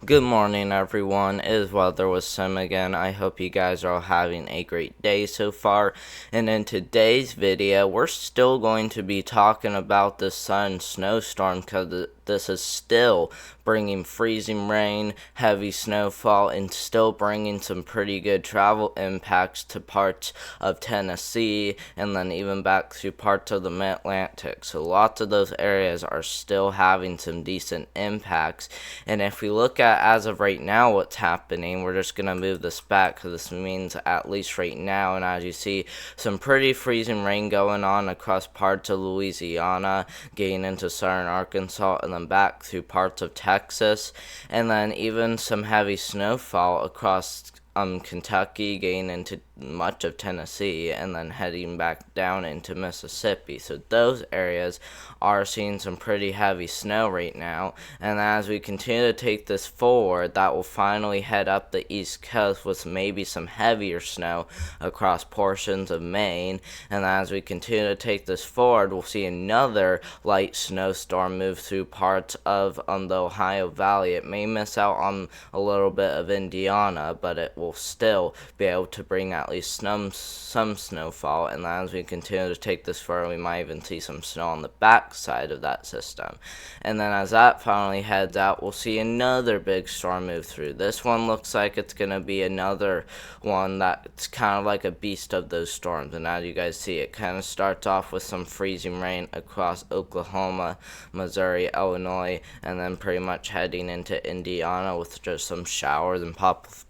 Good morning, everyone. It is Weather with Sim again. I hope you guys are all having a great day so far. And in today's video, we're still going to be talking about the sudden snowstorm because this is still bringing freezing rain, heavy snowfall, and still bringing some pretty good travel impacts to parts of Tennessee and then even back to parts of the Mid-Atlantic. So lots of those areas are still having some decent impacts. And if we look at as of right now what's happening, we're just going to move this back because this means at least right now, and as you see, some pretty freezing rain going on across parts of Louisiana, getting into southern Arkansas, and then back through parts of Texas, and then even some heavy snowfall across Kentucky, getting into much of Tennessee, and then heading back down into Mississippi. So those areas are seeing some pretty heavy snow right now, and as we continue to take this forward, that will finally head up the East Coast with maybe some heavier snow across portions of Maine, and as we continue to take this forward, we'll see another light snowstorm move through parts of the Ohio Valley. It may miss out on a little bit of Indiana, but it will still be able to bring at least some snowfall, and as we continue to take this forward, we might even see some snow on the back side of that system. And then as that finally heads out, we'll see another big storm move through. This one looks like it's going to be another one that's kind of like a beast of those storms, and as you guys see, it kind of starts off with some freezing rain across Oklahoma, Missouri, Illinois, and then pretty much heading into Indiana with just some showers and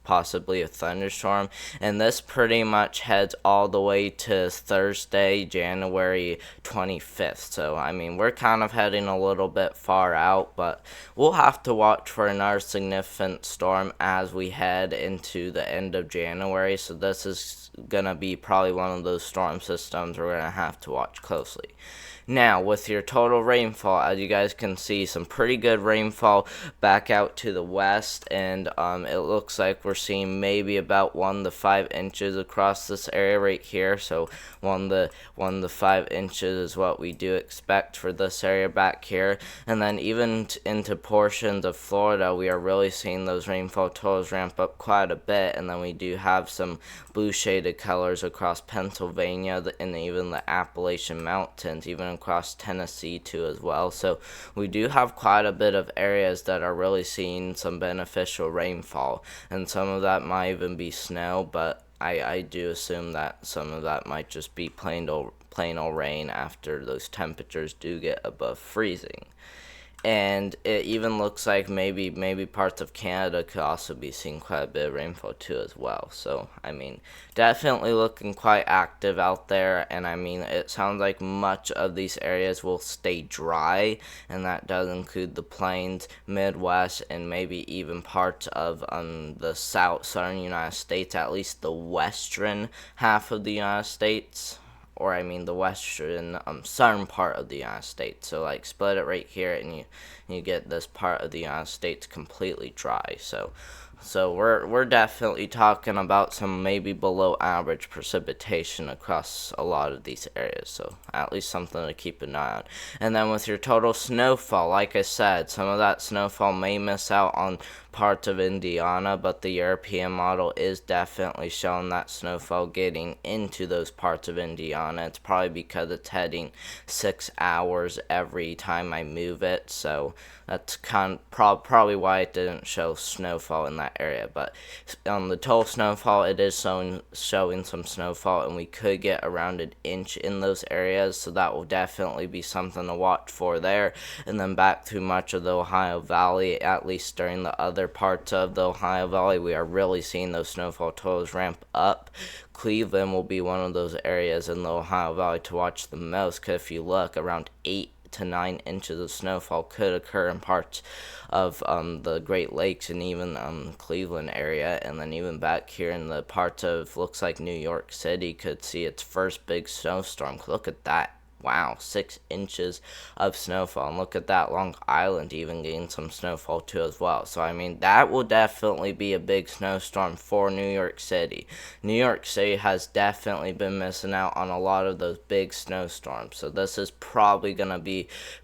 possibly a thunderstorm. And this pretty much heads all the way to Thursday, January 25th. So, I mean, we're kind of heading a little bit far out, but we'll have to watch for another significant storm as we head into the end of January. So, this is going to be probably one of those storm systems we're going to have to watch closely. Now, with your total rainfall, as you guys can see, some pretty good rainfall back out to the west, and it looks like we're seeing maybe about 1 to 5 inches across this area right here. So 1 to 5 inches is what we do expect for this area back here, and then even into portions of Florida, we are really seeing those rainfall totals ramp up quite a bit, and then we do have some blue shaded colors across Pennsylvania and even the Appalachian Mountains, even across Tennessee too as well. So we do have quite a bit of areas that are really seeing some beneficial rainfall, and some of that might even be snow, but I do assume that some of that might just be plain old rain after those temperatures do get above freezing. And it even looks like maybe parts of Canada could also be seeing quite a bit of rainfall too as well. So I mean, definitely looking quite active out there, and I mean, it sounds like much of these areas will stay dry, and that does include the plains, Midwest, and maybe even parts of the southern United States, at least the western half of the United States, or I mean the western southern part of the United States. So like split it right here, and you get this part of the United States completely dry. So we're definitely talking about some maybe below average precipitation across a lot of these areas. So at least something to keep an eye on. And then with your total snowfall, like I said, some of that snowfall may miss out on parts of Indiana, but the European model is definitely showing that snowfall getting into those parts of Indiana. It's probably because it's heading 6 hours every time I move it, so that's probably why it didn't show snowfall in that area. But on the total snowfall, it is showing some snowfall, and we could get around an inch in those areas, so that will definitely be something to watch for there. And then back through much of the Ohio Valley, at least during the other parts of the Ohio Valley, we are really seeing those snowfall totals ramp up. Cleveland will be one of those areas in the Ohio Valley to watch the most, because if you look, around 8 to 9 inches of snowfall could occur in parts of the Great Lakes and even Cleveland area, and then even back here in the parts of, looks like New York City could see its first big snowstorm. Look at that Wow, 6 inches of snowfall. And look at that, Long Island even getting some snowfall too as well. So, I mean, that will definitely be a big snowstorm for New York City. New York City has definitely been missing out on a lot of those big snowstorms. So, this is probably going to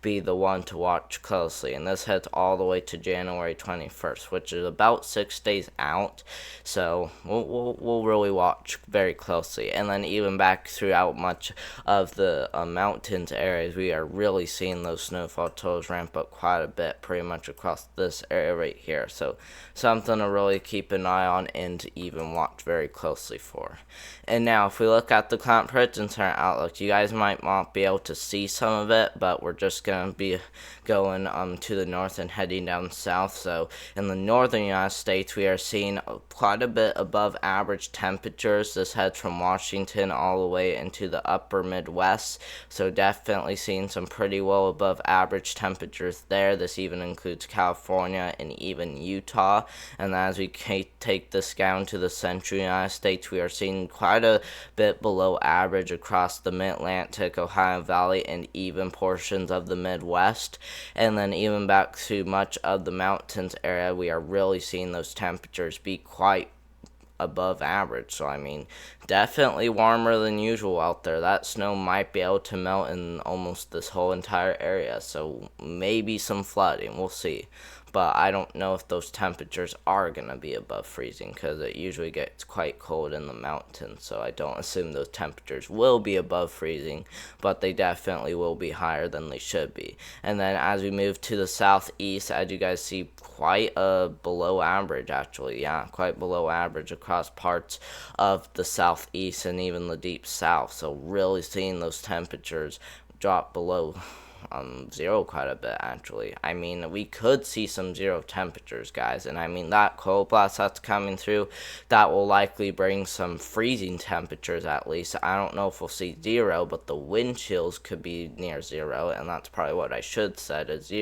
be the one to watch closely. And this heads all the way to January 21st, which is about 6 days out. So, we'll really watch very closely. And then, even back throughout much of the mountains areas, we are really seeing those snowfall totals ramp up quite a bit, pretty much across this area right here. So something to really keep an eye on and to even watch very closely for. And now, if we look at the Climate Prediction Center outlook, you guys might not be able to see some of it, but we're just going to be going to the north and heading down south. So in the northern United States, we are seeing quite a bit above average temperatures. This heads from Washington all the way into the upper Midwest. So definitely seeing some pretty well above average temperatures there. This even includes California and even Utah. And as we take this down to the central United States, we are seeing quite a bit below average across the Mid-Atlantic, Ohio Valley, and even portions of the Midwest. And then even back to much of the mountains area, we are really seeing those temperatures be quite above average. So I mean, definitely warmer than usual out there. That snow might be able to melt in almost this whole entire area, so maybe some flooding, we'll see. But I don't know if those temperatures are going to be above freezing, because it usually gets quite cold in the mountains, so I don't assume those temperatures will be above freezing, but they definitely will be higher than they should be. And then as we move to the southeast, as you guys see, quite below average, actually. Yeah, quite below average across parts of the southeast and even the deep south. So really seeing those temperatures drop below zero quite a bit, actually. I mean, we could see some zero temperatures, guys, and I mean, that cold blast that's coming through, that will likely bring some freezing temperatures, at least. I don't know if we'll see zero, but the wind chills could be near zero, and that's probably what I should said, is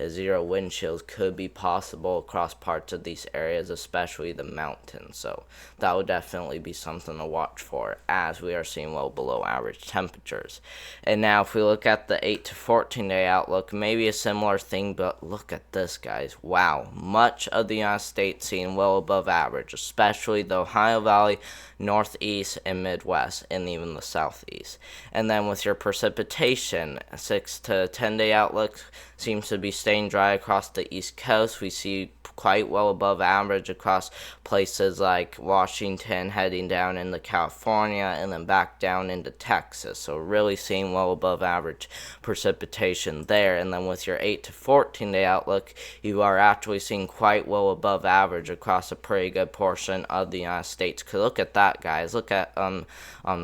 zero wind chills could be possible across parts of these areas, especially the mountains. So that would definitely be something to watch for, as we are seeing well below average temperatures. And now if we look at the 8 to 14-day outlook, maybe a similar thing, but look at this, guys. Wow, much of the United States seeing well above average, especially the Ohio Valley, Northeast, and Midwest, and even the Southeast. And then with your precipitation, 6 to 10-day outlook seems to be staying dry across the East Coast. We see quite well above average across places like Washington, heading down into California, and then back down into Texas. So really seeing well above average precipitation there. And then with your 8 to 14-day outlook, you are actually seeing quite well above average across a pretty good portion of the United States. Cause look at that, guys. Look at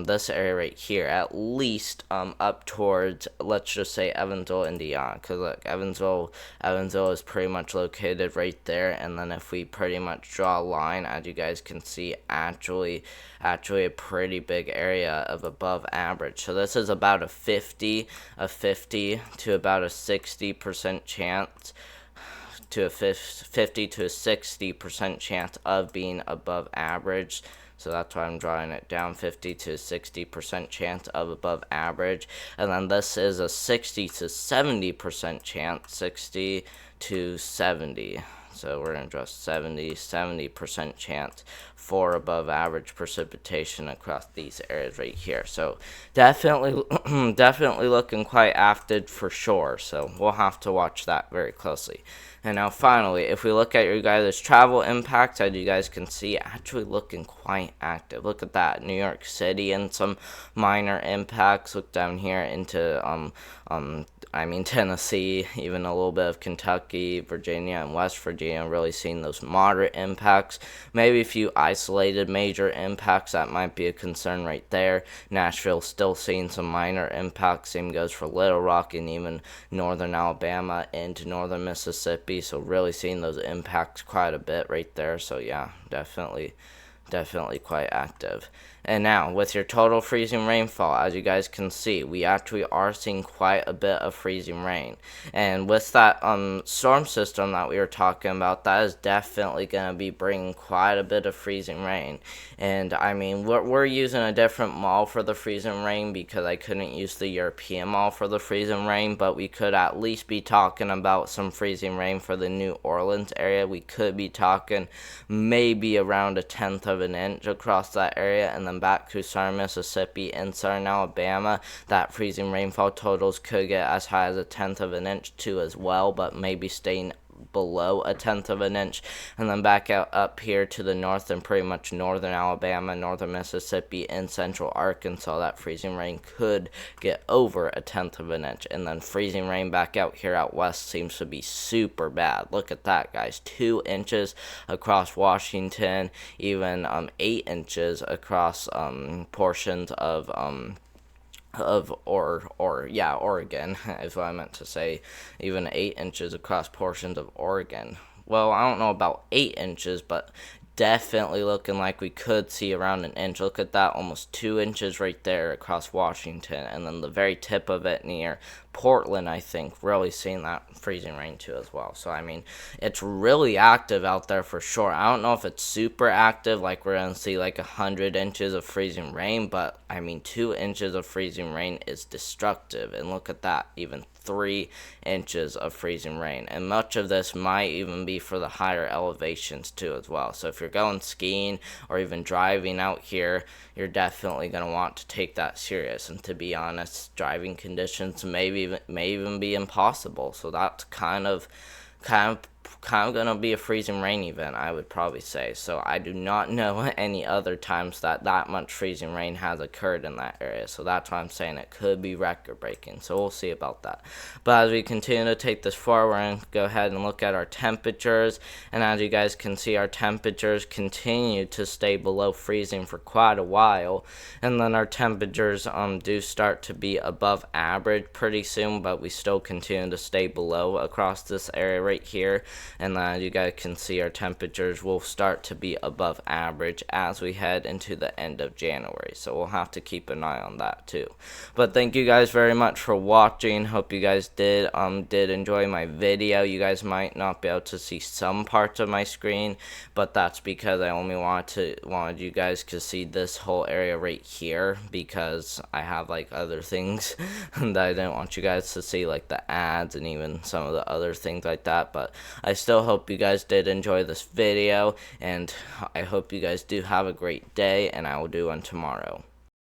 this area right here, at least up towards, let's just say, Evansville, Indiana. Cause look, Evansville is pretty much located right there. And then if we pretty much draw a line, as you guys can see, actually a pretty big area of above average. So this is about a 50 to about a 60% chance, to a 50 to a 60% chance of being above average. So that's why I'm drawing it down, 50 to 60% chance of above average. And then this is a 60 to 70% chance, 60 to 70. So we're going to draw 70% chance for above average precipitation across these areas right here. So definitely looking quite active for sure. So we'll have to watch that very closely. And now finally, if we look at your guys' travel impacts, as you guys can see, actually looking quite active. Look at that, New York City and some minor impacts. Look down here into Tennessee, even a little bit of Kentucky, Virginia, and West Virginia, really seeing those moderate impacts. Maybe a few isolated major impacts, that might be a concern right there. Nashville still seeing some minor impacts. Same goes for Little Rock and even northern Alabama into northern Mississippi. So really seeing those impacts quite a bit right there. So yeah, definitely definitely quite active. And now, with your total freezing rainfall, as you guys can see, we actually are seeing quite a bit of freezing rain. And with that storm system that we were talking about, that is definitely going to be bringing quite a bit of freezing rain. And I mean, we're using a different mall for the freezing rain because I couldn't use the European mall for the freezing rain, but we could at least be talking about some freezing rain for the New Orleans area. We could be talking maybe around 1/10 of an inch across that area, and then back to southern Mississippi and southern Alabama, that freezing rainfall totals could get as high as 1/10 of an inch too as well, but maybe staying below 1/10 of an inch. And then back out up here to the north and pretty much northern Alabama, northern Mississippi, and central Arkansas, that freezing rain could get over 1/10 of an inch. And then freezing rain back out here out west seems to be super bad. Look at that, guys. 2 inches across Washington, even 8 inches across portions of Oregon is what I meant to say. Even 8 inches across portions of Oregon. Well, I don't know about 8 inches, but definitely looking like we could see around 1 inch. Look at that, almost 2 inches right there across Washington, and then the very tip of it near Portland, I think, really seeing that freezing rain too as well. So I mean, it's really active out there for sure. I don't know if it's super active, like we're gonna see like 100 inches of freezing rain, but I mean 2 inches of freezing rain is destructive. And look at that, even 3 inches of freezing rain, and much of this might even be for the higher elevations too as well. So if you're going skiing or even driving out here, you're definitely going to want to take that serious. And to be honest, driving conditions may even be impossible. So that's kind of going to be a freezing rain event, I would probably say. So I do not know any other times that much freezing rain has occurred in that area. So that's why I'm saying it could be record breaking. So we'll see about that. But as we continue to take this forward, we're going to go ahead and look at our temperatures. And as you guys can see, our temperatures continue to stay below freezing for quite a while. And then our temperatures do start to be above average pretty soon, but we still continue to stay below across this area right here. And then you guys can see our temperatures will start to be above average as we head into the end of January. So we'll have to keep an eye on that too. But thank you guys very much for watching. Hope you guys did enjoy my video. You guys might not be able to see some parts of my screen, but that's because I only wanted you guys to see this whole area right here, because I have like other things that I didn't want you guys to see, like the ads and even some of the other things like that. But I still hope you guys did enjoy this video, and I hope you guys do have a great day, and I will do one tomorrow.